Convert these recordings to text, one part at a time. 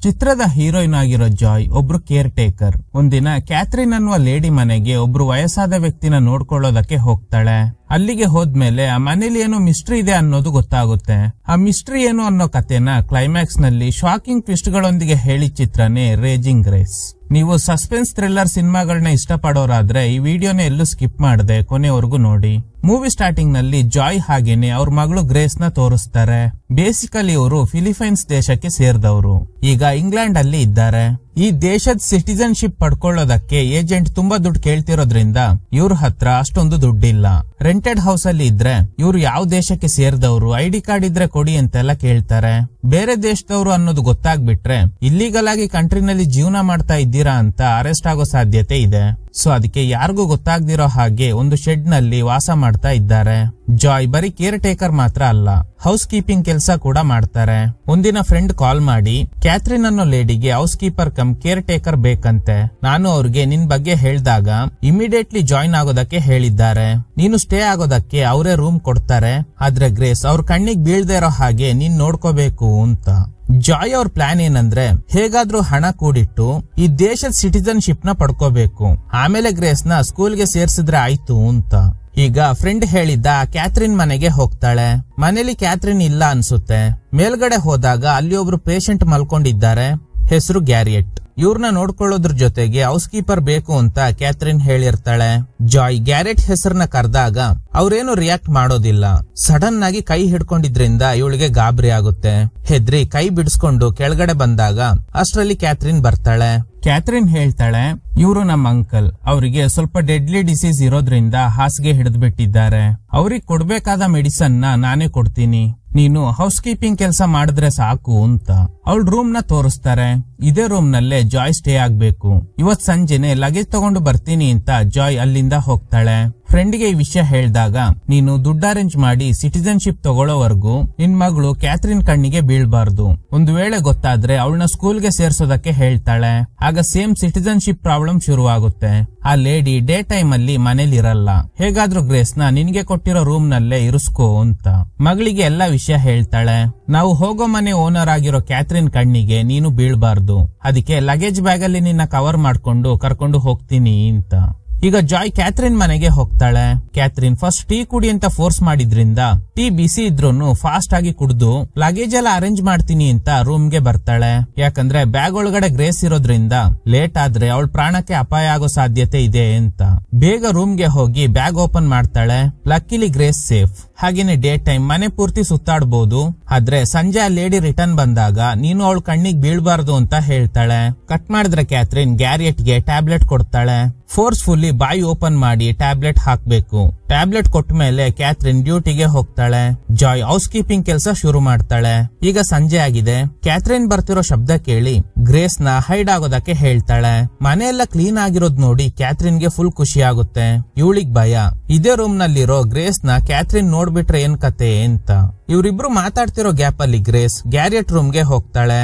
ಚಿತ್ರದ ಹೀರೋಯಿನ್ ಆಗಿರೋ ಜಾಯ್ ಒಬ್ರು ಕೇರ್ ಟೇಕರ್. ಒಂದಿನ ಕ್ಯಾಥರಿನ್ ಅನ್ನುವ ಲೇಡಿ ಮನೆಗೆ ಒಬ್ರು ವಯಸ್ಸಾದ ವ್ಯಕ್ತಿನ ನೋಡ್ಕೊಳ್ಳೋದಕ್ಕೆ ಹೋಗ್ತಾಳೆ. ಅಲ್ಲಿಗೆ ಹೋದ್ಮೇಲೆ ಆ ಮನೇಲಿ ಏನೋ ಮಿಸ್ಟ್ರಿ ಇದೆ ಅನ್ನೋದು ಗೊತ್ತಾಗುತ್ತೆ. ಆ ಮಿಸ್ಟ್ರಿ ಏನು ಅನ್ನೋ ಕಥೆನ ಕ್ಲೈಮ್ಯಾಕ್ಸ್ ನಲ್ಲಿ ಶಾಕಿಂಗ್ ಟ್ವಿಸ್ಟ್ ಗಳೊಂದಿಗೆ ಹೇಳಿದ ಚಿತ್ರನೇ ರೇಜಿಂಗ್ ಗ್ರೇಸ್. ನೀವು ಸಸ್ಪೆನ್ಸ್ ಥ್ರಿಲ್ಲರ್ ಸಿನಿಮಾಗಳನ್ನ ಇಷ್ಟಪಡೋರಾದ್ರೆ ಈ ವಿಡಿಯೋನ ಎಲ್ಲೂ ಸ್ಕಿಪ್ ಮಾಡದೆ ಕೊನೆವರೆಗೂ ನೋಡಿ. ಮೂವಿ ಸ್ಟಾರ್ಟಿಂಗ್ ನಲ್ಲಿ ಜಾಯ್ ಹಾಗೇನೆ ಅವ್ರ ಮಗಳು ಗ್ರೇಸ್ ನ ತೋರಿಸ್ತಾರೆ. ಬೇಸಿಕಲಿ ಇವರು ಫಿಲಿಪೈನ್ಸ್ ದೇಶಕ್ಕೆ ಸೇರಿದವರು, ಈಗ ಇಂಗ್ಲೆಂಡ್ ಅಲ್ಲಿ ಇದ್ದಾರೆ. ಈ ದೇಶದ ಸಿಟಿಜನ್ಶಿಪ್ ಪಡ್ಕೊಳ್ಳೋದಕ್ಕೆ ಏಜೆಂಟ್ ತುಂಬಾ ದುಡ್ಡು ಕೇಳ್ತಿರೋದ್ರಿಂದ ಇವ್ರ ಹತ್ರ ಅಷ್ಟೊಂದು ದುಡ್ಡಿಲ್ಲ. ರೆಂಟೆಡ್ ಹೌಸ್ ಅಲ್ಲಿ ಇದ್ರೆ ಇವ್ರು ಯಾವ ದೇಶಕ್ಕೆ ಸೇರಿದವರು, ಐಡಿ ಕಾರ್ಡ್ ಇದ್ರೆ ಕೊಡಿ ಅಂತೆಲ್ಲ ಕೇಳ್ತಾರೆ. ಬೇರೆ ದೇಶದವರು ಅನ್ನೋದು ಗೊತ್ತಾಗ್ಬಿಟ್ರೆ ಇಲ್ಲಿಗಲ್ ಆಗಿ ಕಂಟ್ರಿನಲ್ಲಿ ಜೀವನ ಮಾಡ್ತಾ ಇದ್ದೀರಾ ಅಂತ ಅರೆಸ್ಟ್ ಆಗೋ ಸಾಧ್ಯತೆ ಇದೆ. ಸೊ ಅದಕ್ಕೆ ಯಾರಿಗೂ ಗೊತ್ತಾಗ್ದಿರೋ ಹಾಗೆ ಒಂದು ಶೆಡ್ ನಲ್ಲಿ ವಾಸ ಮಾಡ್ತಾ ಇದ್ದಾರೆ. ಜಾಯ್ ಬರೀ ಕೇರ್ ಟೇಕರ್ ಮಾತ್ರ ಅಲ್ಲ, ಹೌಸ್ ಕೀಪಿಂಗ್ ಕೆಲಸ ಕೂಡ ಮಾಡ್ತಾರೆ. ಒಂದಿನ ಫ್ರೆಂಡ್ ಕಾಲ್ ಮಾಡಿ ಕ್ಯಾಥರಿನ್ ಅನ್ನೋ ಲೇಡಿಗೆ housekeeper cum caretaker ಬೇಕಂತೆ. ನಾನು ಅವ್ರಿಗೆ ನಿನ್ ಬಗ್ಗೆ ಹೇಳ್ದಾಗ ಇಮಿಡಿಯೇಟ್ಲಿ ಜಾಯಿನ್ ಆಗೋದಕ್ಕೆ ಹೇಳಿದ್ದಾರೆ. ನೀನು ಸ್ಟೇ ಆಗೋದಕ್ಕೆ ಅವರೇ ರೂಮ್ ಕೊಡ್ತಾರೆ, ಆದ್ರೆ ಗ್ರೇಸ್ ಅವ್ರ ಕಣ್ಣಿಗೆ ಬೀಳ್ದೇ ಇರೋ ಹಾಗೆ ನೀನ್ ನೋಡ್ಕೋಬೇಕು ಅಂತ. ಜಾಯ್ ಅವ್ರ ಪ್ಲಾನ್ ಏನಂದ್ರೆ ಹೇಗಾದ್ರೂ ಹಣ ಕೂಡಿಟ್ಟು ಈ ದೇಶದ ಸಿಟಿಜನ್ಶಿಪ್ ನ ಪಡ್ಕೋಬೇಕು, ಆಮೇಲೆ ಗ್ರೇಸ್ ನ ಸ್ಕೂಲ್ಗೆ ಸೇರ್ಸಿದ್ರೆ ಆಯ್ತು ಅಂತ. ಈಗ ಫ್ರೆಂಡ್ ಹೇಳಿದ್ದ ಕ್ಯಾಥರಿನ್ ಮನೆಗೆ ಹೋಗ್ತಾಳೆ. ಮನೇಲಿ ಕ್ಯಾಥರಿನ್ ಇಲ್ಲ ಅನ್ಸುತ್ತೆ. ಮೇಲ್ಗಡೆ ಹೋದಾಗ ಅಲ್ಲಿ ಒಬ್ರು ಪೇಷಂಟ್ ಮಲ್ಕೊಂಡಿದ್ದಾರೆ, ಹೆಸರು ಗ್ಯಾರಿಯಟ್. ಇವ್ರನ್ನ ನೋಡ್ಕೊಳ್ಳೋದ್ರ ಜೊತೆಗೆ ಹೌಸ್ ಕೀಪರ್ ಬೇಕು ಅಂತ ಕ್ಯಾಥರಿನ್ ಹೇಳಿರ್ತಾಳೆ. ಜಾಯ್ ಗ್ಯಾರೆಟ್ ಹೆಸರನ್ನ ಕರೆದಾಗ ಅವ್ರೇನು ರಿಯಾಕ್ಟ್ ಮಾಡೋದಿಲ್ಲ. ಸಡನ್ ಆಗಿ ಕೈ ಹಿಡ್ಕೊಂಡಿದ್ರಿಂದ ಇವಳಿಗೆ ಗಾಬರಿ ಆಗುತ್ತೆ. ಹೆದ್ರಿ ಕೈ ಬಿಡಿಸ್ಕೊಂಡು ಕೆಳಗಡೆ ಬಂದಾಗ ಅಷ್ಟರಲ್ಲಿ ಕ್ಯಾಥರಿನ್ ಬರ್ತಾಳೆ. ಕ್ಯಾಥರಿನ್ ಹೇಳ್ತಾಳೆ, ಇವರು ನಮ್ಮ ಅಂಕಲ್, ಅವರಿಗೆ ಸ್ವಲ್ಪ ಡೆಡ್ಲಿ ಡಿಸೀಸ್ ಇರೋದ್ರಿಂದ ಹಾಸಿಗೆ ಹಿಡಿದು ಬಿಟ್ಟಿದ್ದಾರೆ. ಅವ್ರಿಗೆ ಕೊಡ್ಬೇಕಾದ ಮೆಡಿಸನ್ ನ ನಾನೇ ಕೊಡ್ತೀನಿ, ನೀನು ಹೌಸ್ ಕೀಪಿಂಗ್ ಕೆಲಸ ಮಾಡಿದ್ರೆ ಸಾಕು ಅಂತ. ಅವಳ ರೂಮ್ ನ ತೋರಿಸ್ತಾರೆ. ಇದೇ ರೂಮ್ ನಲ್ಲೇ ಜಾಯ್ ಸ್ಟೇ ಆಗ್ಬೇಕು. ಇವತ್ ಸಂಜೆನೆ ಲಗೇಜ್ ತಗೊಂಡು ಬರ್ತೀನಿ ಅಂತ ಜಾಯ್ ಅಲ್ಲಿಂದ ಹೋಗ್ತಾಳೆ. ಫ್ರೆಂಡ್ಗೆ ಈ ವಿಷಯ ಹೇಳಿದಾಗ, ನೀನು ದುಡ್ಡು ಅರೇಂಜ್ ಮಾಡಿ ಸಿಟಿಜನ್ಶಿಪ್ ತಗೊಳ್ಳೋವರೆಗೂ ನಿನ್ ಮಗಳು ಕ್ಯಾಥರಿನ್ ಕಣ್ಣಿಗೆ ಬೀಳ್ಬಾರ್ದು. ಒಂದು ವೇಳೆ ಗೊತ್ತಾದ್ರೆ ಅವಳನ್ನ ಸ್ಕೂಲ್ಗೆ ಸೇರ್ಸೋದಕ್ಕೆ ಹೇಳ್ತಾಳೆ. ಆಗ ಸೇಮ್ ಸಿಟಿಜನ್ಶಿಪ್ ಪ್ರಾಬ್ಲಮ್ ಶುರುವಾಗುತ್ತೆ. ಆ ಲೇಡಿ ಡೇ ಟೈಮ್ ಅಲ್ಲಿ ಮನೇಲಿ ಇರಲ್ಲ. ಹೇಗಾದ್ರೂ ಗ್ರೇಸ್ ನ ನಿನ್ಗೆ ಕೊಟ್ಟಿರೋ ರೂಮ್ ನಲ್ಲೇ ಇರಿಸ್ಕೋ ಅಂತ ಮಗಳಿಗೆ ಎಲ್ಲಾ ವಿಷಯ ಹೇಳ್ತಾಳೆ. ನಾವು ಹೋಗೋ ಮನೆ ಓನರ್ ಆಗಿರೋ ಕ್ಯಾಥರಿನ್ ಕಣ್ಣಿಗೆ ನೀನು ಬೀಳ್ಬಾರ್ದು, ಅದಕ್ಕೆ ಲಗೇಜ್ ಬ್ಯಾಗ್ ಅಲ್ಲಿ ನಿನ್ನ ಕವರ್ ಮಾಡ್ಕೊಂಡು ಕರ್ಕೊಂಡು ಹೋಗ್ತೀನಿ ಅಂತ. ಈಗ ಜಾಯ್ ಕ್ಯಾಥರಿನ್ ಮನೆಗೆ ಹೋಗ್ತಾಳೆ. ಕ್ಯಾಥರಿನ್ ಫಸ್ಟ್ ಟೀ ಕುಡಿ ಅಂತ ಫೋರ್ಸ್ ಮಾಡಿದ್ರಿಂದ ಟೀ ಬಿಸಿ ಇದ್ರೂನು ಫಾಸ್ಟ್ ಆಗಿ ಕುಡಿದು ಲಗೇಜ್ ಎಲ್ಲ ಅರೇಂಜ್ ಮಾಡ್ತೀನಿ ಅಂತ ರೂಮ್ಗೆ ಬರ್ತಾಳೆ. ಯಾಕಂದ್ರೆ ಬ್ಯಾಗ್ ಒಳಗಡೆ ಗ್ರೇಸ್ ಇರೋದ್ರಿಂದ ಲೇಟ್ ಆದ್ರೆ ಅವಳ ಪ್ರಾಣಕ್ಕೆ ಅಪಾಯ ಆಗೋ ಸಾಧ್ಯತೆ ಇದೆ ಅಂತ. ಬೇಗ ರೂಮ್ಗೆ ಹೋಗಿ ಬ್ಯಾಗ್ ಓಪನ್ ಮಾಡ್ತಾಳೆ. ಲಕ್ಕಿಲಿ ಗ್ರೇಸ್ ಸೇಫ್. ಹಾಗೇನೆ ಡೇ ಟೈಮ್ ಮನೆ ಪೂರ್ತಿ ಸುತ್ತಾಡ್ಬೋದು. ಆದ್ರೆ ಸಂಜೆ ಆ ಲೇಡಿ ರಿಟರ್ನ್ ಬಂದಾಗ ನೀನು ಅವಳ ಕಣ್ಣಿಗೆ ಬೀಳ್ಬಾರ್ದು ಅಂತ ಹೇಳ್ತಾಳೆ. ಕಟ್ ಮಾಡಿದ್ರೆ ಕ್ಯಾಥರಿನ್ ಗ್ಯಾರಿಯಟ್ಗೆ ಟ್ಯಾಬ್ಲೆಟ್ ಕೊಡ್ತಾಳೆ. ಫೋರ್ಸ್ಫುಲ್ಲಿ ಬಾಯಿ ಓಪನ್ ಮಾಡಿ ಟ್ಯಾಬ್ಲೆಟ್ ಹಾಕ್ಬೇಕು. ಟ್ಯಾಬ್ಲೆಟ್ ಕೊಟ್ಟ ಮೇಲೆ ಕ್ಯಾಥರಿನ್ ಡ್ಯೂಟಿಗೆ ಹೋಗ್ತಾಳೆ. ಜಾಯ್ ಹೌಸ್ ಕೀಪಿಂಗ್ ಕೆಲಸ ಶುರು ಮಾಡ್ತಾಳೆ. ಈಗ ಸಂಜೆ ಆಗಿದೆ. ಕ್ಯಾಥರಿನ್ ಬರ್ತಿರೋ ಶಬ್ದ ಕೇಳಿ ಗ್ರೇಸ್ ನ ಹೈಡ್ ಆಗೋದಕ್ಕೆ ಹೇಳ್ತಾಳೆ. ಮನೆಯೆಲ್ಲ ಕ್ಲೀನ್ ಆಗಿರೋದ್ ನೋಡಿ ಕ್ಯಾಥರಿನ್ಗೆ ಫುಲ್ ಖುಷಿ ಆಗುತ್ತೆ. ಇವಳಿಗ್ ಭಯ. ಇದೇ ರೂಮ್ ನಲ್ಲಿರೋ ಗ್ರೇಸ್ ನ ಕ್ಯಾಥರಿನ್ ನೋಡ್ಬಿಟ್ರೆ ಏನ್ ಕತೆ ಅಂತ. ಇವ್ರಿಬ್ರು ಮಾತಾಡ್ತಿರೋ ಗ್ಯಾಪ್ ಅಲ್ಲಿ ಗ್ರೇಸ್ ಗ್ಯಾರಿಯಟ್ ರೂಮ್ಗೆ ಹೋಗ್ತಾಳೆ.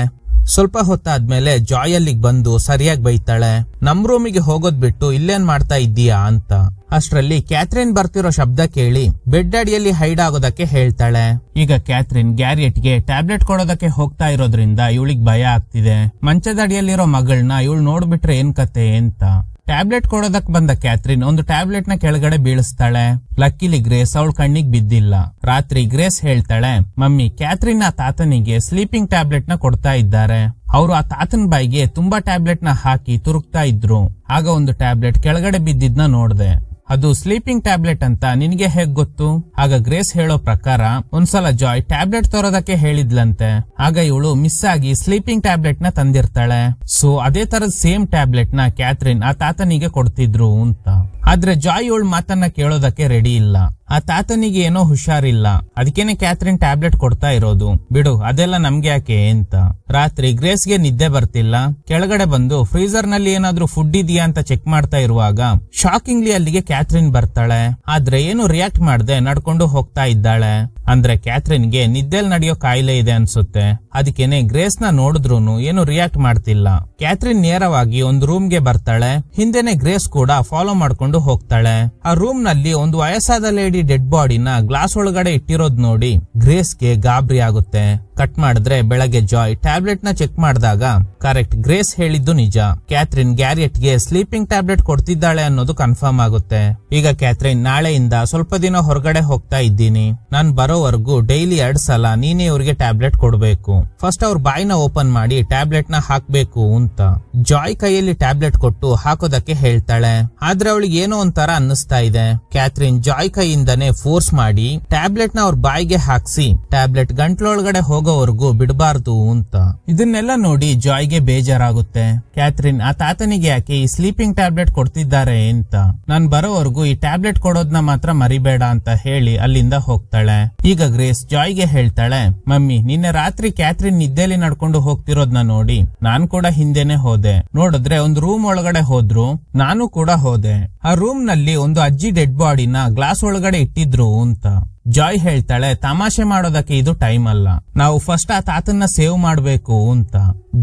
ಸ್ವಲ್ಪ ಹೊತ್ತಾದ್ಮೇಲೆ ಜಾಯ್ ಅಲ್ಲಿಗೆ ಬಂದು ಸರಿಯಾಗಿ ಬೈತಾಳೆ. ನಮ್ ರೂಮಿಗೆ ಹೋಗೋದ್ ಬಿಟ್ಟು ಇಲ್ಲೇನ್ ಮಾಡ್ತಾ ಇದ್ದೀಯಾ ಅಂತ. ಅಷ್ಟರಲ್ಲಿ ಕ್ಯಾಥರಿನ್ ಬರ್ತಿರೋ ಶಬ್ದ ಕೇಳಿ ಬೆಡ್ ಅಡಿಯಲ್ಲಿ ಹೈಡ್ ಆಗೋದಕ್ಕೆ ಹೇಳ್ತಾಳೆ. ಈಗ ಕ್ಯಾಥರಿನ್ ಗ್ಯಾರಿಯಟ್ಗೆ ಟ್ಯಾಬ್ಲೆಟ್ ಕೊಡೋದಕ್ಕೆ ಹೋಗ್ತಾ ಇರೋದ್ರಿಂದ ಇವಳಿಗೆ ಭಯ ಆಗ್ತಿದೆ. ಮಂಚದ ಅಡಿಯಲ್ಲಿರೋ ಮಗಳನ್ನ ಇವಳು ನೋಡ್ಬಿಟ್ರೆ ಏನ್ ಕತೆ ಅಂತ. ಟ್ಯಾಬ್ಲೆಟ್ ಕೊಡೋದಕ್ ಬಂದ ಕ್ಯಾಥರಿನ್ ಒಂದು ಟ್ಯಾಬ್ಲೆಟ್ ನ ಕೆಳಗಡೆ ಬೀಳಿಸ್ತಾಳೆ. ಲಕ್ಕಿಲಿ ಗ್ರೇಸ್ ಅವಳ ಕಣ್ಣಿಗೆ ಬಿದ್ದಿಲ್ಲ. ರಾತ್ರಿ ಗ್ರೇಸ್ ಹೇಳ್ತಾಳೆ, ಮಮ್ಮಿ ಕ್ಯಾಥರಿನ್ ಆ ತಾತನಿಗೆ ಸ್ಲೀಪಿಂಗ್ ಟ್ಯಾಬ್ಲೆಟ್ ನ ಕೊಡ್ತಾ ಇದ್ದಾರೆ. ಅವರು ಆ ತಾತನ ಬಾಯಿಗೆ ತುಂಬಾ ಟ್ಯಾಬ್ಲೆಟ್ ನ ಹಾಕಿ ತುರುಕ್ತಾ ಇದ್ರು. ಆಗ ಒಂದು ಟ್ಯಾಬ್ಲೆಟ್ ಕೆಳಗಡೆ ಬಿದ್ದಿದ್ನ ನೋಡ್ದೆ. ಅದು ಸ್ಲೀಪಿಂಗ್ ಟ್ಯಾಬ್ಲೆಟ್ ಅಂತ ನಿನ್ಗೆ ಹೇಗ್ ಗೊತ್ತು? ಆಗ ಗ್ರೇಸ್ ಹೇಳೋ ಪ್ರಕಾರ ಒಂದ್ಸಲ ಜಾಯ್ ಟ್ಯಾಬ್ಲೆಟ್ ತರೋದಕ್ಕೆ ಹೇಳಿದ್ಲಂತೆ. ಆಗ ಇವಳು ಮಿಸ್ ಆಗಿ ಸ್ಲೀಪಿಂಗ್ ಟ್ಯಾಬ್ಲೆಟ್ ನ ತಂದಿರ್ತಾಳೆ. ಸೊ ಅದೇ ತರದ ಸೇಮ್ ಟ್ಯಾಬ್ಲೆಟ್ ನ ಕ್ಯಾಥರಿನ್ ಆ ತಾತನಿಗೆ ಕೊಡ್ತಿದ್ರು ಅಂತ. ಆದ್ರೆ ಜಾಯ್ ಇವಳು ಮಾತನ್ನ ಕೇಳೋದಕ್ಕೆ ರೆಡಿ ಇಲ್ಲ. ಆ ತಾತನಿಗೆ ಏನೋ ಹುಷಾರಿಲ್ಲ, ಅದಕ್ಕೇನೆ ಕ್ಯಾಥರಿನ್ ಟ್ಯಾಬ್ಲೆಟ್ ಕೊಡ್ತಾ ಇರೋದು. ಬಿಡು, ಅದೆಲ್ಲ ನಮ್ಗೆ ಯಾಕೆ ಅಂತ. ರಾತ್ರಿ ಗ್ರೇಸ್ಗೆ ನಿದ್ದೆ ಬರ್ತಿಲ್ಲ. ಕೆಳಗಡೆ ಬಂದು ಫ್ರೀಜರ್ ನಲ್ಲಿ ಏನಾದ್ರೂ ಫುಡ್ ಇದೆಯಾ ಅಂತ ಚೆಕ್ ಮಾಡ್ತಾ ಇರುವಾಗ ಶಾಕಿಂಗ್ಲಿ ಅಲ್ಲಿಗೆ ಕ್ಯಾಥರಿನ್ ಬರ್ತಾಳೆ. ಆದ್ರೆ ಏನು ರಿಯಾಕ್ಟ್ ಮಾಡದೆ ನಡ್ಕೊಂಡು ಹೋಗ್ತಾ ಇದ್ದಾಳೆ. ಅಂದ್ರೆ ಕ್ಯಾಥರಿನ್ಗೆ ನಿದ್ದೆಲ್ ನಡೆಯೋ ಕಾಯಿಲೆ ಇದೆ ಅನ್ಸುತ್ತೆ. ಅದಕ್ಕೇನೆ ಗ್ರೇಸ್ ನ ನೋಡಿದ್ರೂನು ಏನು ರಿಯಾಕ್ಟ್ ಮಾಡ್ತಿಲ್ಲ. ಕ್ಯಾಥರಿನ್ ನೇರವಾಗಿ ಒಂದು ರೂಮ್ ಗೆ ಬರ್ತಾಳೆ. ಹಿಂದೆನೆ ಗ್ರೇಸ್ ಕೂಡ ಫಾಲೋ ಮಾಡ್ಕೊಂಡು ಹೋಗ್ತಾಳೆ. ಆ ರೂಮ್ ನಲ್ಲಿ ಒಂದು ವಯಸ್ಸಾದ ಲೇಡಿ ಡೆಡ್ ಬಾಡಿನ ಗ್ಲಾಸ್ ಒಳಗಡೆ ಇಟ್ಟಿರೋದ್ ನೋಡಿ ಗ್ರೇಸ್ಗೆ ಗಾಬರಿ ಆಗುತ್ತೆ. ಕಟ್ ಮಾಡಿದ್ರೆ ಬೆಳಗ್ಗೆ ಜಾಯ್ ಟ್ಯಾಬ್ಲೆಟ್ ನ ಚೆಕ್ ಮಾಡಿದಾಗ ಕರೆಕ್ಟ್ ಗ್ರೇಸ್ ಹೇಳಿದ್ದು ನಿಜ. ಕ್ಯಾಥರಿನ್ ಗ್ಯಾರಿಯಟ್ ಗೆ ಸ್ಲೀಪಿಂಗ್ ಟ್ಯಾಬ್ಲೆಟ್ ಕೊಡ್ತಿದ್ದಾಳೆ ಅನ್ನೋದು ಕನ್ಫರ್ಮ್ ಆಗುತ್ತೆ. ಈಗ ಕ್ಯಾಥರಿನ್ ನಾಳೆಯಿಂದ ಸ್ವಲ್ಪ ದಿನ ಹೊರಗಡೆ ಹೋಗ್ತಾ ಇದ್ದೀನಿ. ನಾನ್ ಬರೋವರೆಗೂ ಡೈಲಿ 2 ಸಲ ನೀನೇ ಇವ್ರಿಗೆ ಟ್ಯಾಬ್ಲೆಟ್ ಕೊಡ್ಬೇಕು. ಫಸ್ಟ್ ಅವ್ರ ಬಾಯಿನ ಓಪನ್ ಮಾಡಿ ಟ್ಯಾಬ್ಲೆಟ್ ನ ಹಾಕ್ಬೇಕು ಅಂತ ಜಾಯ್ ಕೈಯಲ್ಲಿ ಟ್ಯಾಬ್ಲೆಟ್ ಕೊಟ್ಟು ಹಾಕೋದಕ್ಕೆ ಹೇಳ್ತಾಳೆ. ಆದ್ರೆ ಅವಳಿಗೆ ಏನೋ ಒಂಥರ ಅನ್ನಿಸ್ತಾ ಇದೆ. ಕ್ಯಾಥರಿನ್ ಜಾಯ್ ಕೈಯಿಂದನೇ ಫೋರ್ಸ್ ಮಾಡಿ ಟ್ಯಾಬ್ಲೆಟ್ ನ ಅವ್ರ ಬಾಯಿಗೆ ಹಾಕ್ಸಿ ಟ್ಯಾಬ್ಲೆಟ್ ಗಂಟ್ಲೊಳಗಡೆ ಹೋಗೋವರೆಗೂ ಬಿಡಬಾರ್ದು ಅಂತ. ಇದನ್ನೆಲ್ಲ ನೋಡಿ ಜಾಯ್ಗೆ ಬೇಜಾರಾಗುತ್ತೆ. ಕ್ಯಾಥರಿನ್ ಆ ತಾತನಿಗೆ ಯಾಕೆ ಈ ಸ್ಲೀಪಿಂಗ್ ಟ್ಯಾಬ್ಲೆಟ್ ಕೊಡ್ತಿದ್ದಾರೆ ಅಂತ, ನಾನ್ ಬರೋವರೆಗೂ ಈ ಟ್ಯಾಬ್ಲೆಟ್ ಕೊಡೋದ್ನ ಮಾತ್ರ ಮರಿಬೇಡ ಅಂತ ಹೇಳಿ ಅಲ್ಲಿಂದ ಹೋಗ್ತಾಳೆ. ಈಗ ಗ್ರೇಸ್ ಜಾಯ್ಗೆ ಹೇಳ್ತಾಳೆ, ಮಮ್ಮಿ ನಿನ್ನೆ ರಾತ್ರಿ ಕ್ಯಾಥರಿನ್ ನಿದ್ದೆಲಿ ನಡ್ಕೊಂಡು ಹೋಗ್ತಿರೋದ್ನ ನೋಡಿ ನಾನ್ ಕೂಡ ಹಿಂದೆನೆ ಹೋದೆ. ನೋಡಿದ್ರೆ ಒಂದು ರೂಮ್ ಒಳಗಡೆ ಹೋದ್ರು, ನಾನು ಕೂಡ ಹೋದೆ. ಆ ರೂಮ್ ನಲ್ಲಿ ಒಂದು ಅಜ್ಜಿ ಡೆಡ್ ಬಾಡಿನ ಗ್ಲಾಸ್ ಒಳಗಡೆ ಇಟ್ಟಿದ್ರು ಅಂತ. ಜಾಯ್ ಹೇಳ್ತಾಳೆ, ತಮಾಷೆ ಮಾಡೋದಕ್ಕೆ ಇದು ಟೈಮ್ ಅಲ್ಲ, ನಾವು ಫಸ್ಟ್ ಆ ತಾತನ್ನ ಸೇವ್ ಮಾಡ್ಬೇಕು ಅಂತ.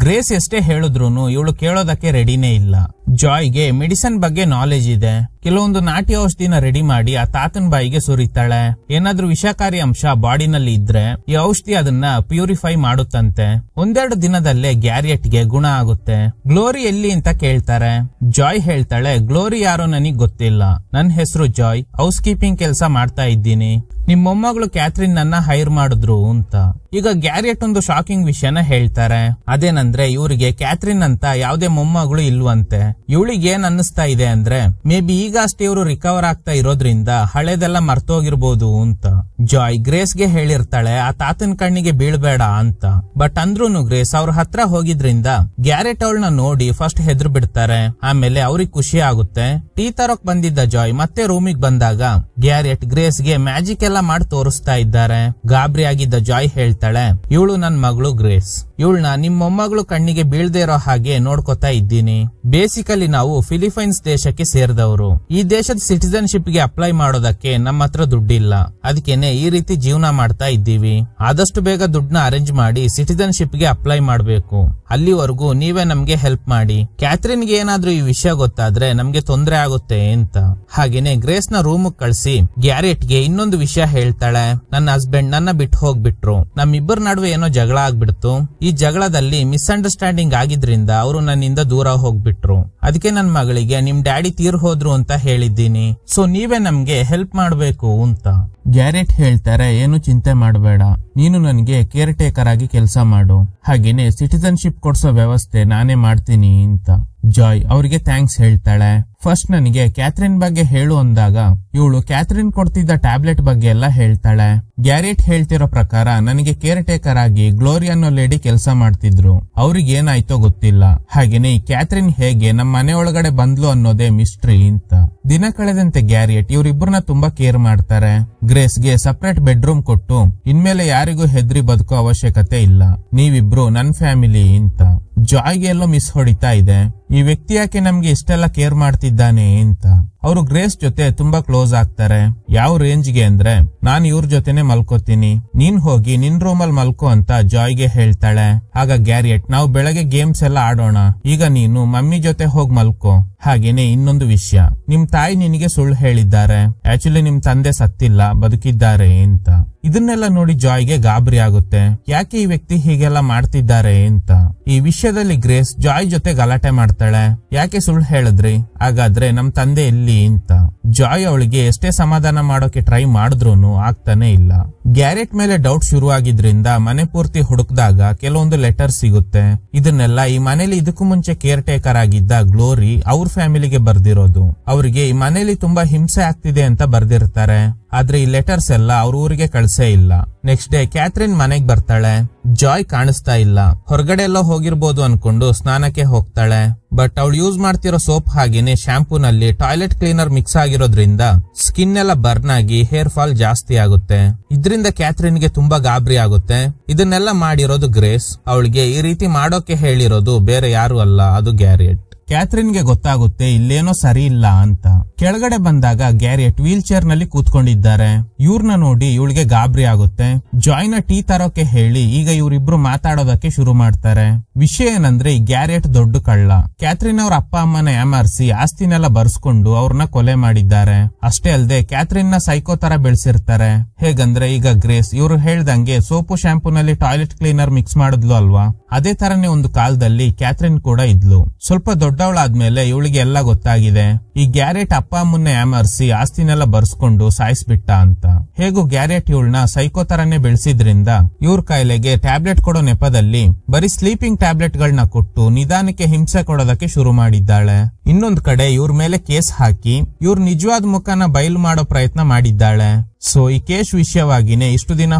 ಗ್ರೇಸ್ ಎಷ್ಟೇ ಹೇಳಿದ್ರೂನು ಇವಳು ಕೇಳೋದಕ್ಕೆ ರೆಡಿನೇ ಇಲ್ಲ. ಜಾಯ್ಗೆ ಮೆಡಿಸಿನ್ ಬಗ್ಗೆ ನಾಲೆಜ್ ಇದೆ. ಕೆಲವೊಂದು ನಾಟಿ ಔಷಧಿನ ರೆಡಿ ಮಾಡಿ ಆ ತಾತನ್ ಬಾಯಿಗೆ ಸುರಿತಾಳೆ. ಏನಾದ್ರೂ ವಿಷಕಾರಿ ಅಂಶ ಬಾಡಿನಲ್ಲಿ ಇದ್ರೆ ಈ ಔಷಧಿ ಅದನ್ನ ಪ್ಯೂರಿಫೈ ಮಾಡುತ್ತಂತೆ. 1-2 ದಿನದಲ್ಲೇ ಗ್ಯಾರಿಯಟ್ಗೆ ಗುಣ ಆಗುತ್ತೆ. ಗ್ಲೋರಿ ಎಲ್ಲಿ ಅಂತ ಕೇಳ್ತಾರೆ. ಜಾಯ್ ಹೇಳ್ತಾಳೆ, ಗ್ಲೋರಿ ಯಾರೋ ನನಗ್ ಗೊತ್ತಿಲ್ಲ, ನನ್ ಹೆಸರು ಜಾಯ್, ಹೌಸ್ ಕೀಪಿಂಗ್ ಕೆಲಸ ಮಾಡ್ತಾ ಇದ್ದೀನಿ. ನಿಮ್ ಮೊಮ್ಮಗಳು ಕ್ಯಾಥರಿನ್ ನನ್ನ ಹೈರ್ ಮಾಡಿದ್ರು ಅಂತ. ಈಗ ಗ್ಯಾರಿಯಟ್ ಒಂದು ಶಾಕಿಂಗ್ ವಿಷಯನ ಹೇಳ್ತಾರೆ. ಅದೇನಂದ್ರೆ ಇವರಿಗೆ ಕ್ಯಾಥರಿನ್ ಅಂತ ಯಾವ್ದೇ ಮೊಮ್ಮಗಳು ಇಲ್ವಂತೆ. ಇವಳಿಗೆ ಏನ್ ಅನ್ನಿಸ್ತಾ ಇದೆ ಅಂದ್ರೆ ಮೇ ಬಿ ಈಗ ಅಷ್ಟೇ ಇವರು ರಿಕವರ್ ಆಗ್ತಾ ಇರೋದ್ರಿಂದ ಹಳೇದೆಲ್ಲ ಮರ್ತೋಗಿರ್ಬೋದು ಅಂತ. ಜಾಯ್ ಗ್ರೇಸ್ಗೆ ಹೇಳಿರ್ತಾಳೆ ಆ ತಾತನ್ ಕಣ್ಣಿಗೆ ಬೀಳ್ಬೇಡ ಅಂತ. ಬಟ್ ಅಂದ್ರೂನು ಗ್ರೇಸ್ ಅವ್ರ ಹತ್ರ ಹೋಗಿದ್ರಿಂದ ಗ್ಯಾರೆಟ್ ಅವಳನ್ನ ನೋಡಿ ಫಸ್ಟ್ ಹೆದ್ರು ಬಿಡ್ತಾರೆ. ಆಮೇಲೆ ಅವ್ರಿಗೆ ಖುಷಿ ಆಗುತ್ತೆ. ಟೀ ತರೋಕ್ ಬಂದಿದ್ದ ಜಾಯ್ ಮತ್ತೆ ರೂಮಿಗೆ ಬಂದಾಗ ಗ್ಯಾರೆಟ್ ಗ್ರೇಸ್ಗೆ ಮ್ಯಾಜಿಕ್ ಎಲ್ಲ ಮಾಡಿ ತೋರಿಸ್ತಾ ಇದ್ದಾರೆ. ಗಾಬರಿ ಆಗಿದ್ದ ಜಾಯ್ ಹೇಳ್ತಾಳೆ, ಇವಳು ನನ್ ಮಗಳು ಗ್ರೇಸ್, ಇವಳನ್ನ ನಿಮ್ ಮೊಮ್ಮಗಳು ಕಣ್ಣಿಗೆ ಬೀಳ್ದೇ ಇರೋ ಹಾಗೆ ನೋಡ್ಕೊತಾ ಇದ್ದೀನಿ. ಬೇಸಿಕಲಿ ನಾವು ಫಿಲಿಪೈನ್ಸ್ ದೇಶಕ್ಕೆ ಸೇರಿದವರು. ಈ ದೇಶದ ಸಿಟಿಜನ್ಶಿಪ್ ಗೆ ಅಪ್ಲೈ ಮಾಡೋದಕ್ಕೆ ನಮ್ಮ ಹತ್ರ ದುಡ್ಡಿಲ್ಲ. ಅದಕ್ಕೇನೆ ಈ ರೀತಿ ಜೀವನ ಮಾಡ್ತಾ ಇದ್ದೀವಿ. ಆದಷ್ಟು ಬೇಗ ದುಡ್ಡನ್ನ ಅರೇಂಜ್ ಮಾಡಿ ಸಿಟಿಜನ್ಶಿಪ್ ಗೆ ಅಪ್ಲೈ ಮಾಡ್ಬೇಕು. ಅಲ್ಲಿವರೆಗೂ ನೀವೇ ನಮ್ಗೆ ಹೆಲ್ಪ್ ಮಾಡಿ. ಕ್ಯಾಥರಿನ್ಗೆ ಏನಾದ್ರೂ ಈ ವಿಷಯ ಗೊತ್ತಾದ್ರೆ ನಮ್ಗೆ ತೊಂದರೆ ಆಗುತ್ತೆ ಅಂತ. ಹಾಗೇನೆ ಗ್ರೇಸ್ ನ ರೂಮ್ ಕಳಿಸಿ ಗ್ಯಾರೆಟ್ಗೆ ಇನ್ನೊಂದು ವಿಷಯ ಹೇಳ್ತಾಳೆ. ನನ್ನ ಹಸ್ಬೆಂಡ್ ನನ್ನ ಬಿಟ್ಟು ಹೋಗ್ಬಿಟ್ರು, ನಮ್ಮಿಬ್ಬರ ನಡುವೆ ಏನೋ ಜಗಳ ಆಗ್ಬಿಡ್ತು. ಈ ಜಗಳದಲ್ಲಿ ಮಿಸ್ಅಂಡರ್ಸ್ಟ್ಯಾಂಡಿಂಗ್ ಆಗಿದ್ರಿಂದ ಅವರು ನನ್ನಿಂದ ದೂರ ಹೋಗ್ಬಿಟ್ರು. ಅದಕ್ಕೆ ನನ್ ಮಗಳಿಗೆ ನಿಮ್ ಡ್ಯಾಡಿ ತೀರ್ ಹೋದ್ರು ಅಂತ ಹೇಳಿದ್ದೀನಿ. ಸೊ ನೀವೇ ನಮ್ಗೆ ಹೆಲ್ಪ್ ಮಾಡ್ಬೇಕು ಅಂತ. ಗ್ಯಾರೆಟ್ ಹೇಳ್ತಾರೆ, ಏನು ಚಿಂತೆ ಮಾಡಬೇಡ, ನೀನು ನನಗೆ ಕೇರ್ ಟೇಕರ್ ಆಗಿ ಕೆಲಸ ಮಾಡು, ಹಾಗೇನೆ ಸಿಟಿಜನ್ಶಿಪ್ ಕೊಡ್ಸೋ ವ್ಯವಸ್ಥೆ ನಾನೇ ಮಾಡ್ತೀನಿ ಅಂತ. ಜಾಯ್ ಅವ್ರಿಗೆ ಥ್ಯಾಂಕ್ಸ್ ಹೇಳ್ತಾಳೆ. ಫಸ್ಟ್ ನನಗೆ ಕ್ಯಾಥರಿನ್ ಬಗ್ಗೆ ಹೇಳು ಅಂದಾಗ ಇವಳು ಕ್ಯಾಥರಿನ್ ಕೊಡ್ತಿದ್ದ ಟ್ಯಾಬ್ಲೆಟ್ ಬಗ್ಗೆ ಎಲ್ಲ ಹೇಳ್ತಾಳೆ. ಗ್ಯಾರೆಟ್ ಹೇಳ್ತಿರೋ ಪ್ರಕಾರ ನನಗೆ ಕೇರ್ ಟೇಕರ್ ಆಗಿ ಗ್ಲೋರಿ ಅನ್ನೋ ಲೇಡಿ ಕೆಲಸ ಮಾಡ್ತಿದ್ರು, ಅವ್ರಿಗೆ ಏನಾಯ್ತೋ ಗೊತ್ತಿಲ್ಲ. ಹಾಗೇನೆ ಈ ಕ್ಯಾಥರಿನ್ ಹೇಗೆ ನಮ್ಮ ಮನೆ ಒಳಗಡೆ ಬಂದ್ಲು ಅನ್ನೋದೇ ಮಿಸ್ಟ್ರಿ ಅಂತ. ದಿನ ಕಳೆದಂತೆ ಗ್ಯಾರೆಟ್ ಇವರಿಬ್ಬರನ್ನ ತುಂಬಾ ಕೇರ್ ಮಾಡ್ತಾರೆ. ಗ್ರೇಸ್ಗೆ ಸಪರೇಟ್ ಬೆಡ್ರೂಮ್ ಕೊಟ್ಟು ಇನ್ಮೇಲೆ ಯಾರಿಗೂ ಹೆದ್ರಿ ಬದುಕೋ ಅವಶ್ಯಕತೆ ಇಲ್ಲ, ನೀವಿಬ್ರು ನನ್ ಫ್ಯಾಮಿಲಿ ಅಂತ. ಜಾಯ್ಗೆ ಎಲ್ಲೋ ಮಿಸ್ ಹೊಡಿತಾ ಇದೆ. ಈ ವ್ಯಕ್ತಿ ಯಾಕೆ ನಮ್ಗೆ ಇಷ್ಟೆಲ್ಲ ಕೇರ್ ಮಾಡ್ತಿದ್ದಾನೆ ಅಂತ. ಅವರು ಗ್ರೇಸ್ ಜೊತೆ ತುಂಬಾ ಕ್ಲೋಸ್ ಆಗ್ತಾರೆ. ಯಾವ ರೇಂಜ್ಗೆ ಅಂದ್ರೆ ನಾನ್ ಇವ್ರ ಜೊತೆನೆ ಮಲ್ಕೋತೀನಿ, ನೀನ್ ಹೋಗಿ ನಿನ್ ರೂಮಲ್ಲಿ ಮಲ್ಕೋ ಅಂತ ಜಾಯ್ಗೆ ಹೇಳ್ತಾಳೆ. ಆಗ ಗ್ಯಾರೆಟ್, ನಾವು ಬೆಳಗ್ಗೆ ಗೇಮ್ಸ್ ಎಲ್ಲ ಆಡೋಣ, ಈಗ ನೀನು ಮಮ್ಮಿ ಜೊತೆ ಹೋಗ್ ಮಲ್ಕೋ. ಹಾಗೇನೆ ಇನ್ನೊಂದು ವಿಷಯ, ನಿಮ್ ತಾಯಿ ನಿನಗೆ ಸುಳ್ಳು ಹೇಳಿದ್ದಾರೆ, ಆಕ್ಚುಲಿ ನಿಮ್ ತಂದೆ ಸತ್ತಿಲ್ಲ, ಬದುಕಿದ್ದಾರೆ ಅಂತ. ಇದನ್ನೆಲ್ಲ ನೋಡಿ ಜಾಯ್ಗೆ ಗಾಬರಿ ಆಗುತ್ತೆ. ಯಾಕೆ ಈ ವ್ಯಕ್ತಿ ಹೀಗೆಲ್ಲ ಮಾಡ್ತಿದ್ದಾರೆ ಅಂತ. ಈ ವಿಷಯದಲ್ಲಿ ಗ್ರೇಸ್ ಜಾಯ್ ಜೊತೆ ಗಲಾಟೆ ಮಾಡ್ತಾಳೆ. ಯಾಕೆ ಸುಳ್ಳು ಹೇಳಿದ್ರಿ, ಹಾಗಾದ್ರೆ ನಮ್ ತಂದೆ ಎಲ್ಲಿ ಅಂತ. ಜಾಯ್ ಅವಳಿಗೆ ಎಷ್ಟೇ ಸಮಾಧಾನ ಮಾಡೋಕೆ ಟ್ರೈ ಮಾಡಿದ್ರೂನು ಆಗ್ತಾನೆ ಇಲ್ಲ. ಗ್ಯಾರೆಟ್ ಮೇಲೆ ಡೌಟ್ ಶುರು ಆಗಿದ್ರಿಂದ ಮನೆ ಪೂರ್ತಿ ಹುಡುಕ್ದಾಗ ಕೆಲವೊಂದು ಲೆಟರ್ ಸಿಗುತ್ತೆ. ಇದನ್ನೆಲ್ಲ ಈ ಮನೇಲಿ ಇದಕ್ಕೂ ಮುಂಚೆ ಕೇರ್ ಟೇಕರ್ ಆಗಿದ್ದ ಗ್ಲೋರಿ ಅವ್ರ ಫ್ಯಾಮಿಲಿಗೆ ಬರ್ದಿರೋದು. ಅವರಿಗೆ ಈ ಮನೇಲಿ ತುಂಬಾ ಹಿಂಸೆ ಆಗ್ತಿದೆ ಅಂತ ಬರ್ದಿರ್ತಾರೆ. ಆದ್ರೆ ಈ ಲೆಟರ್ಸ್ ಎಲ್ಲ ಅವ್ರ ಊರಿಗೆ ಕಳ್ಸೇ ಇಲ್ಲ. ನೆಕ್ಸ್ಟ್ ಡೇ ಕ್ಯಾಥರಿನ್ ಮನೆಗ್ ಬರ್ತಾಳೆ. ಜಾಯ್ ಕಾಣಿಸ್ತಾ ಇಲ್ಲ, ಹೊರಗಡೆ ಎಲ್ಲೋ ಹೋಗಿರ್ಬೋದು ಅನ್ಕೊಂಡು ಸ್ನಾನಕ್ಕೆ ಹೋಗ್ತಾಳೆ. ಬಟ್ ಅವಳು ಯೂಸ್ ಮಾಡ್ತಿರೋ ಸೋಪ್ ಹಾಗೇನೆ ಶಾಂಪೂ ನಲ್ಲಿ ಟಾಯ್ಲೆಟ್ ಕ್ಲೀನರ್ ಮಿಕ್ಸ್ ಆಗಿರೋದ್ರಿಂದ ಸ್ಕಿನ್ ಎಲ್ಲ ಬರ್ನ್ ಆಗಿ ಹೇರ್ ಫಾಲ್ ಜಾಸ್ತಿ ಆಗುತ್ತೆ. ಇದರಿಂದ ಕ್ಯಾಥರಿನ್ಗೆ ತುಂಬಾ ಗಾಬರಿ ಆಗುತ್ತೆ. ಇದನ್ನೆಲ್ಲ ಮಾಡಿರೋದು ಗ್ರೇಸ್. ಅವಳಿಗೆ ಈ ರೀತಿ ಮಾಡೋಕೆ ಹೇಳಿರೋದು ಬೇರೆ ಯಾರು ಅಲ್ಲ, ಅದು ಗ್ಯಾರೆಟ್. ಕ್ಯಾಥರಿನ್ಗೆ ಗೊತ್ತಾಗುತ್ತೆ ಇಲ್ಲೇನೋ ಸರಿ ಇಲ್ಲ ಅಂತ. ಕೆಳಗಡೆ ಬಂದಾಗ ಗ್ಯಾರಿಯಟ್ ವೀಲ್ ಚೇರ್ ನಲ್ಲಿ ಕೂತ್ಕೊಂಡಿದ್ದಾರೆ. ಇವ್ರನ್ನ ನೋಡಿ ಇವಳಿಗೆ ಗಾಬರಿ ಆಗುತ್ತೆ. ಜಾಯ್ನ ಟೀ ತರೋಕೆ ಹೇಳಿ ಈಗ ಇವರಿಬ್ರು ಮಾತಾಡೋದಕ್ಕೆ ಶುರು ಮಾಡ್ತಾರೆ. ವಿಷಯ ಏನಂದ್ರೆ ಈ ಗ್ಯಾರಿಯಟ್ ದೊಡ್ಡ ಕಳ್ಳ. ಕ್ಯಾಥರಿನ್ ಅವ್ರ ಅಪ್ಪ ಅಮ್ಮನ ಯಾಮಾರಿಸಿ ಆಸ್ತಿನೆಲ್ಲ ಬರ್ಸ್ಕೊಂಡು ಅವ್ರನ್ನ ಕೊಲೆ ಮಾಡಿದ್ದಾರೆ. ಅಷ್ಟೇ ಅಲ್ಲದೆ ಕ್ಯಾಥರಿನ್ ನ ಸೈಕೋ ತರ ಬೆಳೆಸಿರ್ತಾರೆ. ಹೇಗಂದ್ರೆ ಈಗ ಗ್ರೇಸ್ ಇವ್ರು ಹೇಳ್ದಂಗೆ ಸೋಪು ಶಾಂಪೂ ನಲ್ಲಿ ಟಾಯ್ಲೆಟ್ ಕ್ಲೀನರ್ ಮಿಕ್ಸ್ ಮಾಡಿದ್ಲು ಅಲ್ವಾ, ಅದೇ ತರನೇ ಒಂದು ಕಾಲದಲ್ಲಿ ಕ್ಯಾಥರಿನ್ ಕೂಡ ಇದ್ಲು. ಸ್ವಲ್ಪ ದೊಡ್ಡವಳಾದ್ಮೇಲೆ ಇವಳಿಗೆ ಎಲ್ಲ ಗೊತ್ತಾಗಿದೆ. ಈ ಗ್ಯಾರೆಟ್ ಅಪ್ಪ ಅಮ್ಮನ್ನ ಯಾಮರ್ಸಿ ಆಸ್ತಿನೆಲ್ಲ ಬರ್ಸ್ಕೊಂಡು ಸಾಯಿಸ್ಬಿಟ್ಟ ಅಂತ. ಹೇಗೂ ಗ್ಯಾರೆಟ್ ಇವಳನ್ನ ಸೈಕೋ ತರನೇ ಬೆಳೆಸಿದ್ರಿಂದ ಇವ್ರ ಕಾಯಿಲೆಗೆ ಟ್ಯಾಬ್ಲೆಟ್ ಕೊಡೋ ನೆಪದಲ್ಲಿ ಬರೀ ಸ್ಲೀಪಿಂಗ್ ಟ್ಯಾಬ್ಲೆಟ್ ಗಳನ್ನ ಕೊಟ್ಟು ನಿಧಾನಕ್ಕೆ ಹಿಂಸೆ ಕೊಡೋದಕ್ಕೆ ಶುರು ಮಾಡಿದ್ದಾಳೆ. ಇನ್ನೊಂದ್ ಕಡೆ ಇವ್ರ ಮೇಲೆ ಕೇಸ್ ಹಾಕಿ ಇವ್ರ ನಿಜವಾದ ಮುಖನ ಬಯಲು ಮಾಡೋ ಪ್ರಯತ್ನ ಮಾಡಿದ್ದಾಳೆ. ಸೊ ಈ ಕೇಸ್ ವಿಷಯವಾಗಿನೇ ಇಷ್ಟು ದಿನ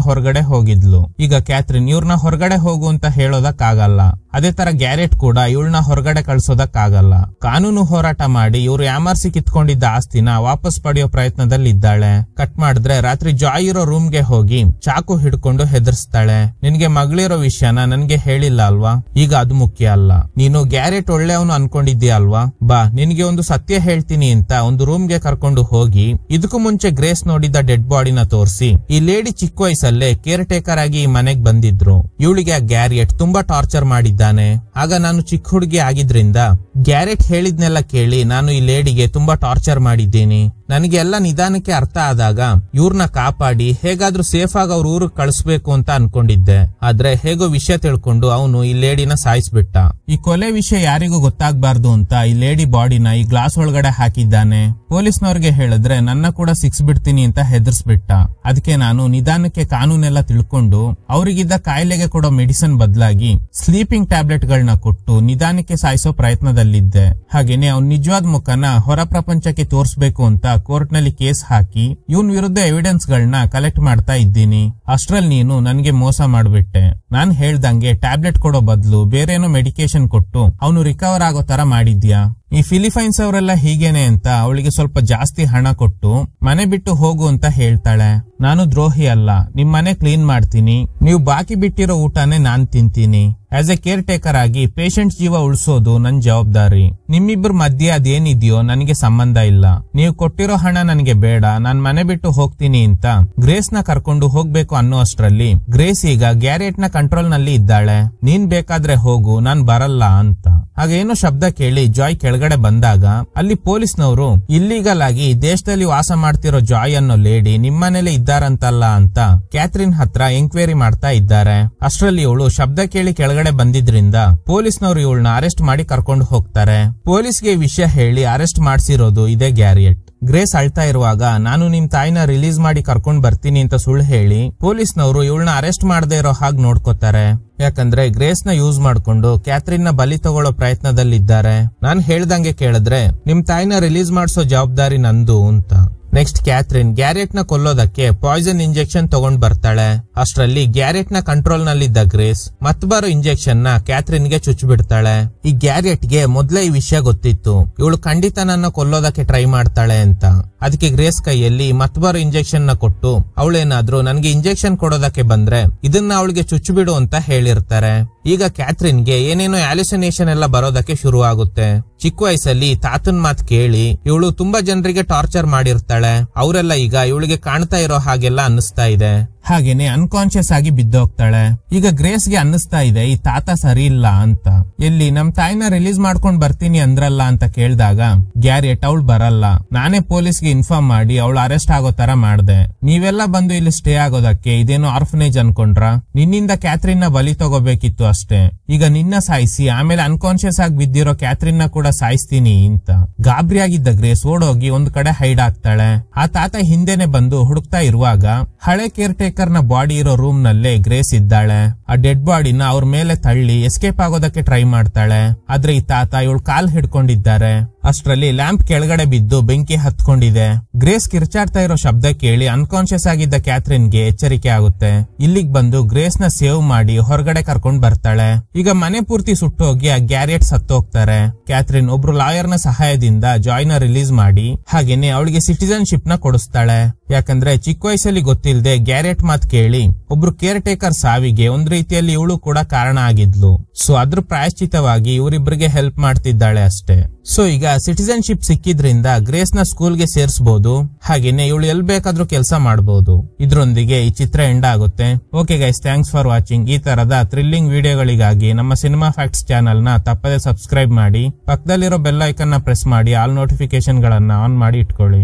ಹೊರಗಡೆ ಹೋಗಿದ್ಲು. ಈಗ ಕ್ಯಾಥರಿನ್ ಇವ್ರನ್ನ ಹೊರಗಡೆ ಹೋಗು ಅಂತ ಹೇಳೋದಕ್ಕಾಗಲ್ಲ. ಅದೇ ತರ ಗ್ಯಾರೆಟ್ ಕೂಡ ಇವಳನ್ನ ಹೊರಗಡೆ ಕಳ್ಸೋದಕ್ಕಾಗಲ್ಲ. ಕಾನೂನು ಹೋರಾಟ ಮಾಡಿ ಇವ್ರು ಯಾಮರ್ಸಿ ಕಿತ್ಕೊಂಡಿದ್ದ ಆಸ್ತಿನ ವಾಪಸ್ ಪಡೆಯೋ ಪ್ರಯತ್ನದಲ್ಲಿ ಇದ್ದಾಳೆ. ಕಟ್ ಮಾಡಿದ್ರೆ ರಾತ್ರಿ ಜಾಯ್ ಇರೋ ರೂಮ್ಗೆ ಹೋಗಿ ಚಾಕು ಹಿಡ್ಕೊಂಡು ಹೆದರ್ಸ್ತಾಳೆ. ನಿನ್ಗೆ ಮಗಳಿರೋ ವಿಷಯನ ನನ್ಗೆ ಹೇಳಿಲ್ಲ ಅಲ್ವಾ, ಈಗ ಅದು ಮುಖ್ಯ ಅಲ್ಲ. ನೀನು ಗ್ಯಾರೆಟ್ ಒಳ್ಳೆಯವನು ಅನ್ಕೊಂಡಿದ್ದೀಯ ಅಲ್ವಾ, ಬಾ ನಿನ್ಗೆ ಒಂದು ಸತ್ಯ ಹೇಳ್ತೀನಿ ಅಂತ ಒಂದು ರೂಮ್ಗೆ ಕರ್ಕೊಂಡು ಹೋಗಿ ಇದಕ್ಕೂ ಮುಂಚೆ ಗ್ರೇಸ್ ನೋಡಿದ್ದ ಡೆಡ್ ಬಾಡಿನ ತೋರಿಸಿ ಈ ಲೇಡಿ ಚಿಕ್ಕ ವಯಸ್ಸಲ್ಲೇ ಕೇರ್ ಟೇಕರ್ ಆಗಿ ಈ ಮನೆಗ್ ಬಂದಿದ್ರು. ಇವಳಿಗೆ ಗ್ಯಾರಿಯಟ್ ತುಂಬಾ ಟಾರ್ಚರ್ ಮಾಡಿದ್ದಾನೆ. ಆಗ ನಾನು ಚಿಕ್ಕ ಹುಡುಗಿ ಆಗಿದ್ರಿಂದ ಗ್ಯಾರೆಟ್ ಹೇಳಿದ್ನೆಲ್ಲ ಕೇಳಿ ನಾನು ಈ ಲೇಡಿಗೆ ತುಂಬಾ ಟಾರ್ಚರ್ ಮಾಡಿದ್ದೀನಿ. ನನಗೆ ಎಲ್ಲ ನಿಧಾನಕ್ಕೆ ಅರ್ಥ ಆದಾಗ ಇವ್ರನ್ನ ಕಾಪಾಡಿ ಹೇಗಾದ್ರೂ ಸೇಫ್ ಆಗಿ ಅವ್ರ ಊರಿಗೆ ಕಳಿಸ್ಬೇಕು ಅಂತ ಅನ್ಕೊಂಡಿದ್ದೆ. ಆದ್ರೆ ಹೇಗೋ ವಿಷಯ ತಿಳ್ಕೊಂಡು ಅವನು ಈ ಲೇಡಿನ ಸಾಯಿಸ್ಬಿಟ್ಟ. ಈ ಕೊಲೆ ವಿಷಯ ಯಾರಿಗೂ ಗೊತ್ತಾಗ್ಬಾರ್ದು ಅಂತ ಈ ಲೇಡಿ ಬಾಡಿನ ಈ ಗ್ಲಾಸ್ ಒಳಗಡೆ ಹಾಕಿದ್ದಾನೆ. ಪೊಲೀಸ್ನವ್ರಿಗೆ ಹೇಳಿದ್ರೆ ನನ್ನ ಕೂಡ ಸಿಕ್ಸ್ಬಿಡ್ತೀನಿ ಅಂತ ಹೆದರ್ಸ್ಬಿಟ್ಟ. ಅದಕ್ಕೆ ನಾನು ನಿಧಾನಕ್ಕೆ ಕಾನೂನೆಲ್ಲ ತಿಳ್ಕೊಂಡು ಅವರಿಗಿದ್ದ ಕಾಯಿಲೆಗೆ ಕೊಡೋ ಮೆಡಿಸಿನ್ ಬದಲಾಗಿ ಸ್ಲೀಪಿಂಗ್ ಟ್ಯಾಬ್ಲೆಟ್ ಗಳನ್ನ ಕೊಟ್ಟು ನಿಧಾನಕ್ಕೆ ಸಾಯಿಸೋ ಪ್ರಯತ್ನದಲ್ಲಿದ್ದೆ. ಹಾಗೇನೆ ಅವ್ನ ನಿಜವಾದ ಮುಖನ ಹೊರ ಪ್ರಪಂಚಕ್ಕೆ ತೋರಿಸಬೇಕು ಅಂತ ಕೋರ್ಟ್ ನಲ್ಲಿ ಕೇಸ್ ಹಾಕಿ ಇವನ್ ವಿರುದ್ಧ ಎವಿಡೆನ್ಸ್ ಗಳನ್ನ ಕಲೆಕ್ಟ್ ಮಾಡ್ತಾ ಇದ್ದೀನಿ. ಅಷ್ಟ್ರಲ್ಲಿ ನೀನು ನನ್ಗೆ ಮೋಸ ಮಾಡ್ಬಿಟ್ಟೆ. ನಾನ್ ಹೇಳ್ದಂಗೆ ಟ್ಯಾಬ್ಲೆಟ್ ಕೊಡೋ ಬದಲು ಬೇರೇನೋ ಮೆಡಿಕೇಶನ್ ಕೊಟ್ಟು ಅವನು ರಿಕವರ್ ಆಗೋ ತರ ಮಾಡಿದ್ಯಾ. ಈ ಫಿಲಿಪೈನ್ಸ್ ಅವರೆಲ್ಲ ಹೀಗೇನೆ ಅಂತ ಅವಳಿಗೆ ಸ್ವಲ್ಪ ಜಾಸ್ತಿ ಹಣ ಕೊಟ್ಟು ಮನೆ ಬಿಟ್ಟು ಹೋಗು ಅಂತ ಹೇಳ್ತಾಳೆ. ನಾನು ದ್ರೋಹಿ ಅಲ್ಲ, ನಿಮ್ ಮನೆ ಕ್ಲೀನ್ ಮಾಡ್ತೀನಿ, ನೀವು ಬಾಕಿ ಬಿಟ್ಟಿರೋ ಊಟನೇ ನಾನ್ ತಿಂತೀನಿ. ಆಸ್ ಎ ಕೇರ್ ಟೇಕರ್ ಆಗಿ ಪೇಷಂಟ್ ಜೀವ ಉಳಿಸೋದು ನನ್ ಜವಾಬ್ದಾರಿ. ನಿಮ್ಮಿಬ್ಬರ ಮಧ್ಯೆ ಅದೇನಿದೆಯೋ ನನಗೆ ಸಂಬಂಧ ಇಲ್ಲ. ನೀವು ಕೊಟ್ಟಿರೋ ಹಣ ನನಗೆ ಬೇಡ, ನಾನ್ ಮನೆ ಬಿಟ್ಟು ಹೋಗ್ತೀನಿ ಅಂತ ಗ್ರೇಸ್ ನ ಕರ್ಕೊಂಡು ಹೋಗ್ಬೇಕು ಅನ್ನೋ ಅಷ್ಟ್ರಲ್ಲಿ ಗ್ರೇಸ್ ಈಗ ಗ್ಯಾರೆಟ್ ನ ಕಂಟ್ರೋಲ್ ನಲ್ಲಿ ಇದ್ದಾಳೆ. ನೀನ್ ಬೇಕಾದ್ರೆ ಹೋಗು, ನಾನ್ ಬರಲ್ಲ ಅಂತ. ಹಾಗೇನೋ ಶಬ್ದ ಕೇಳಿ ಜಾಯ್ ಕೆಳಗಡೆ ಬಂದಾಗ ಅಲ್ಲಿ ಪೊಲೀಸ್ನವರು ಇಲ್ಲೀಗಲ್ ಆಗಿ ದೇಶದಲ್ಲಿ ವಾಸ ಮಾಡ್ತಿರೋ ಜಾಯ್ ಅನ್ನೋ ಲೇಡಿ ನಿಮ್ಮನೇಲೆ ಇದ್ದಾರಂತಲ್ಲ ಅಂತ ಕ್ಯಾಥರಿನ್ ಹತ್ರ ಎಂಕ್ವೈರಿ ಮಾಡ್ತಾ ಇದ್ದಾರೆ. ಅಷ್ಟ್ರಲ್ಲಿ ಇವಳು ಶಬ್ದ ಕೇಳಿ ಕೆಳಗಡೆ ಬಂದಿದ್ರಿಂದ ಪೊಲೀಸ್ನವರು ಇವಳನ್ನ ಅರೆಸ್ಟ್ ಮಾಡಿ ಕರ್ಕೊಂಡು ಹೋಗ್ತಾರೆ. ಪೊಲೀಸ್ಗೆ ವಿಷಯ ಹೇಳಿ ಅರೆಸ್ಟ್ ಮಾಡ್ಸಿರೋದು ಇದೇ ಗ್ಯಾರಿಯಟ್. ಗ್ರೇಸ್ ಅಳ್ತಾ ಇರುವಾಗ ನಾನು ನಿಮ್ ತಾಯಿನ ರಿಲೀಸ್ ಮಾಡಿ ಕರ್ಕೊಂಡ್ ಬರ್ತೀನಿ ಅಂತ ಸುಳ್ಳು ಹೇಳಿ ಪೊಲೀಸ್ನವರು ಇವಳನ್ನ ಅರೆಸ್ಟ್ ಮಾಡದೇ ಇರೋ ಹಾಗೆ ನೋಡ್ಕೋತಾರೆ. ಯಾಕಂದ್ರೆ ಗ್ರೇಸ್ ನ ಯೂಸ್ ಮಾಡ್ಕೊಂಡು ಕ್ಯಾಥರಿನ್ ನ ಬಲಿ ತಗೊಳ್ಳೋ ಪ್ರಯತ್ನದಲ್ಲಿದ್ದಾರೆ. ನಾನ್ ಹೇಳ್ದಂಗೆ ಕೇಳಿದ್ರೆ ನಿಮ್ ತಾಯಿನ ರಿಲೀಸ್ ಮಾಡಿಸೋ ಜವಾಬ್ದಾರಿ ನಂದು ಅಂತ. ನೆಕ್ಸ್ಟ್ ಕ್ಯಾಥರಿನ್ ಗ್ಯಾರೆಟ್ ನ ಕೊಲ್ಲೋದಕ್ಕೆ ಪಾಯ್ಸನ್ ಇಂಜೆಕ್ಷನ್ ತಗೊಂಡ್ ಬರ್ತಾಳೆ. ಅಷ್ಟರಲ್ಲಿ ಗ್ಯಾರೆಟ್ ನ ಕಂಟ್ರೋಲ್ ನಲ್ಲಿದ್ದ ಗ್ರೇಸ್ ಮತ್ ಬರೋ ಇಂಜೆಕ್ಷನ್ ನ ಕ್ಯಾಥರಿನ್ ಗೆ ಚುಚ್ಚಿಬಿಡ್ತಾಳೆ. ಈ ಗ್ಯಾರೆಟ್ ಗೆ ಮೊದ್ಲೇ ಈ ವಿಷಯ ಗೊತ್ತಿತ್ತು, ಇವಳು ಖಂಡಿತ ನನ್ನ ಕೊಲ್ಲೋದಕ್ಕೆ ಟ್ರೈ ಮಾಡ್ತಾಳೆ ಅಂತ. ಅದಕ್ಕೆ ಗ್ರೇಸ್ ಕೈಯಲ್ಲಿ ಮತ್ ಬರೋ ಇಂಜೆಕ್ಷನ್ ನ ಕೊಟ್ಟು ಅವಳೇನಾದ್ರೂ ನನ್ಗೆ ಇಂಜೆಕ್ಷನ್ ಕೊಡೋದಕ್ಕೆ ಬಂದ್ರೆ ಇದನ್ನ ಅವಳಿಗೆ ಚುಚ್ಚಿಬಿಡು ಅಂತ ಹೇಳಿರ್ತಾರೆ. ಈಗ ಕ್ಯಾಥರಿನ್ ಗೆ ಏನೇನೋ ಹ್ಯಾಲುಸಿನೇಷನ್ ಎಲ್ಲ ಬರೋದಕ್ಕೆ ಶುರು ಆಗುತ್ತೆ. ಚಿಕ್ಕ ವಯಸ್ಸಲ್ಲಿ ತಾತನ್ ಮಾತ್ ಕೇಳಿ ಇವಳು ತುಂಬಾ ಜನರಿಗೆ ಟಾರ್ಚರ್ ಮಾಡಿರ್ತಾಳೆ. ಅವರೆಲ್ಲ ಈಗ ಇವಳಿಗೆ ಕಾಣ್ತಾ ಇರೋ ಹಾಗೆಲ್ಲ ಅನ್ನಿಸ್ತಾ ಇದೆ. ಹಾಗೇನೆ ಅನ್ಕಾನ್ಶಿಯಸ್ ಆಗಿ ಬಿದ್ದೋಗ್ತಾಳೆ. ಈಗ ಗ್ರೇಸ್ಗೆ ಅನ್ನಿಸ್ತಾ ಇದೆ ಈ ತಾತ ಸರಿ ಇಲ್ಲ ಅಂತ. ಎಲ್ಲಿ ನಮ್ ತಾಯಿನ ರಿಲೀಸ್ ಮಾಡ್ಕೊಂಡ್ ಬರ್ತೀನಿ ಅಂದ್ರಲ್ಲ ಅಂತ ಕೇಳಿದಾಗ ಗ್ಯಾರೆಟ್ ಅವಳು ಬರಲ್ಲ, ನಾನೇ ಪೊಲೀಸ್ಗೆ ಇನ್ಫಾರ್ಮ್ ಮಾಡಿ ಅವಳು ಅರೆಸ್ಟ್ ಆಗೋ ತರ ಮಾಡ್ದೆ. ನೀವೆಲ್ಲ ಬಂದು ಇಲ್ಲಿ ಸ್ಟೇ ಆಗೋದಕ್ಕೆ ಇದೇನೋ ಆರ್ಫನೇಜ್ ಅನ್ಕೊಂಡ್ರ? ನಿನ್ನಿಂದ ಕ್ಯಾಥರಿನ್ ನ ಬಲಿ ತಗೋಬೇಕಿತ್ತು ಅಷ್ಟೇ. ಈಗ ನಿನ್ನ ಸಾಯಿಸಿ ಆಮೇಲೆ ಅನ್ಕಾನ್ಶಿಯಸ್ ಆಗಿ ಬಿದ್ದಿರೋ ಕ್ಯಾಥರಿನ್ ನ ಕೂಡ ಸಾಯಿಸ್ತೀನಿ ಅಂತ ಗಾಬರಿ ಆಗಿದ್ದ ಗ್ರೇಸ್ ಓಡೋಗಿ ಒಂದ್ ಕಡೆ ಹೈಡ್ ಆಗ್ತಾಳೆ. ಆ ತಾತ ಹಿಂದೆನೆ ಬಂದು ಹುಡುಕ್ತಾ ಇರುವಾಗ ಹಳೆ ಕೇರ್ ಟೇಕರ್ ನ ಬಾಡಿ ಇರೋ ರೂಮ್ ನಲ್ಲೇ ಗ್ರೇಸ್ ಇದ್ದಾಳೆ. ಆ ಡೆಡ್ ಬಾಡಿನ ಅವ್ರ ಮೇಲೆ ತಳ್ಳಿ ಎಸ್ಕೇಪ್ ಆಗೋದಕ್ಕೆ ಟ್ರೈ ಮಾಡ್ತಾಳೆ. ಆದ್ರೆ ಈ ತಾತ ಇವಳು ಕಾಲ್ ಹಿಡ್ಕೊಂಡಿದ್ದಾರೆ. ಅಷ್ಟರಲ್ಲಿ ಲ್ಯಾಂಪ್ ಕೆಳಗಡೆ ಬಿದ್ದು ಬೆಂಕಿ ಹತ್ಕೊಂಡಿದೆ. ಗ್ರೇಸ್ ಕಿರ್ಚಾಡ್ತಾ ಇರೋ ಶಬ್ದ ಕೇಳಿ ಅನ್ಕಾನ್ಶಿಯಸ್ ಆಗಿದ್ದ ಕ್ಯಾಥರಿನ್ಗೆ ಎಚ್ಚರಿಕೆ ಆಗುತ್ತೆ. ಇಲ್ಲಿಗ್ ಬಂದು ಗ್ರೇಸ್ ನ ಸೇವ್ ಮಾಡಿ ಹೊರಗಡೆ ಕರ್ಕೊಂಡ್ ಬರ್ತಾಳೆ. ಈಗ ಮನೆ ಪೂರ್ತಿ ಸುಟ್ಟೋಗಿ ಆ ಗ್ಯಾರಿಯಟ್ ಸತ್ತೋಗ್ತಾರೆ. ಕ್ಯಾಥರಿನ್ ಒಬ್ರು ಲಾಯರ್ ನ ಸಹಾಯದಿಂದ ಜಾಯ್ ನ ರಿಲೀಸ್ ಮಾಡಿ ಹಾಗೇನೆ ಅವಳಿಗೆ ಸಿಟಿಜನ್ಶಿಪ್ ನ ಕೊಡಿಸ್ತಾಳೆ. ಯಾಕಂದ್ರೆ ಚಿಕ್ಕ ವಯಸ್ಸಲ್ಲಿ ಗೊತ್ತಿಲ್ಲದೆ ಗ್ಯಾರೆಟ್ ಮಾತ್ ಕೇಳಿ ಒಬ್ರು ಕೇರ್ ಟೇಕರ್ ಸಾವಿಗೆ ಒಂದ್ ರೀತಿಯಲ್ಲಿ ಇವಳು ಕೂಡ ಕಾರಣ ಆಗಿದ್ಲು. ಸೊ ಅದ್ರ ಪ್ರಾಯಶ್ಚಿತವಾಗಿ ಇವರಿಬ್ಬರಿಗೆ ಹೆಲ್ಪ್ ಮಾಡ್ತಿದ್ದಾಳೆ ಅಷ್ಟೇ. ಸೊ ಈಗ ಸಿಟಿಜನ್ಶಿಪ್ ಸಿಕ್ಕಿದ್ರಿಂದ ಗ್ರೇಸ್ ನ ಸ್ಕೂಲ್ಗೆ ಸೇರಿಸಬಹುದು, ಹಾಗೇನೆ ಇವಳು ಎಲ್ ಬೇಕಾದ್ರೂ ಕೆಲಸ ಮಾಡಬಹುದು. ಇದ್ರೊಂದಿಗೆ ಈ ಚಿತ್ರ ಎಂಡ್ ಆಗುತ್ತೆ. Okay guys, thanks for watching. ಈ ತರದ ಥ್ರಿಲ್ಲಿಂಗ್ ವಿಡಿಯೋಗಳಿಗಾಗಿ ನಮ್ಮ ಸಿನಿಮಾ ಫ್ಯಾಕ್ಟ್ಸ್ ಚಾನೆಲ್ ನ ತಪ್ಪದೆ ಸಬ್ಸ್ಕ್ರೈಬ್ ಮಾಡಿ, ಪಕ್ಕದಲ್ಲಿರೋ ಬೆಲ್ ಐಕನ್ ನ ಪ್ರೆಸ್ ಮಾಡಿ ಆಲ್ ನೋಟಿಫಿಕೇಶನ್ ಗಳನ್ನ ಆನ್ ಮಾಡಿ ಇಟ್ಕೊಳ್ಳಿ.